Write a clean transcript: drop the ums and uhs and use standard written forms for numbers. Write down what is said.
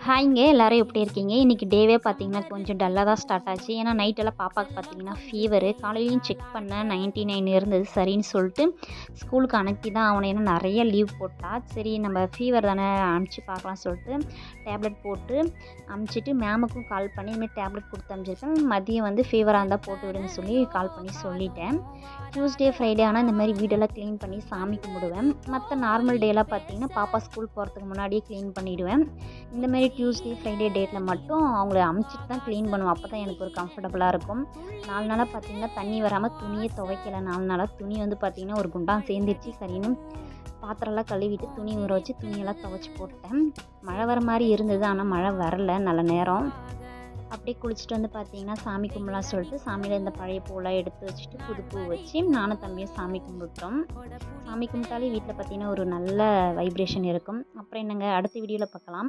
ஹாய்ங்க எல்லாரும் எப்படி இருக்கீங்க? இன்றைக்கி டேவே பார்த்தீங்கன்னா கொஞ்சம் டல்லாக தான் ஸ்டார்ட் ஆச்சு. ஏன்னா நைட்டெல்லாம் பாப்பாவுக்கு பார்த்தீங்கன்னா ஃபீவரு. காலையிலையும் செக் பண்ணேன் 99 இருந்தது. சரின்னு சொல்லிட்டு ஸ்கூலுக்கு அனுப்பி தான் ஆகணும். ஏன்னா நிறைய லீவ் போட்டா. சரி நம்ம ஃபீவர் தானே அனுப்பிச்சி பார்க்கலாம்னு சொல்லிட்டு டேப்லெட் போட்டு அனுப்பிச்சிட்டு மேமுக்கும் கால் பண்ணி இதுமாதிரி டேப்லெட் கொடுத்து அனுப்பிச்சிருக்கேன். மதியம் வந்து ஃபீவராக இருந்தால் போட்டு விடுன்னு சொல்லி கால் பண்ணி சொல்லிட்டேன். டியூஸ்டே ஃப்ரைடே ஆனால் இந்த மாதிரி வீடெல்லாம் க்ளீன் பண்ணி சாமி கும்பிடுவேன். மற்ற நார்மல் டேலாம் பார்த்தீங்கன்னா பாப்பா ஸ்கூல் போகிறதுக்கு முன்னாடியே க்ளீன் பண்ணிவிடுவேன். இந்தமாரி டியூஸ்டே ஃப்ரைடே டேட்டில் மட்டும் அவங்கள அமுச்சிட்டு தான் க்ளீன் பண்ணுவேன். அப்போ தான் எனக்கு ஒரு கம்ஃபர்டபுளாக இருக்கும். 4 நாளாக பார்த்திங்கன்னா தண்ணி வராமல் துணியே துவைக்கல. 4 நாளாக துணி வந்து பார்த்திங்கன்னா ஒரு குண்டான் சேர்ந்துருச்சு. சரின்னு பாத்திரம்லாம் கழுவிட்டு துணி ஊற வச்சு துணியெல்லாம் துவைச்சி போட்டேன். மழை வர மாதிரி இருந்தது, ஆனால் மழை வரல. நல்ல நேரம் அப்படியே குளிச்சுட்டு வந்து பார்த்தீங்கன்னா சாமி கும்பிடலாம் சொல்லிட்டு சாமியில் இந்த பழைய பூவெல்லாம் எடுத்து வச்சுட்டு புது பூ வச்சு நானும் தம்பியும் சாமி கும்பிட்டோம். சாமி கும்பிட்டாலே வீட்டில் பார்த்தீங்கன்னா ஒரு நல்ல வைப்ரேஷன் இருக்கும். அப்புறம் என்னங்க, அடுத்த வீடியோவில் பார்க்கலாம்.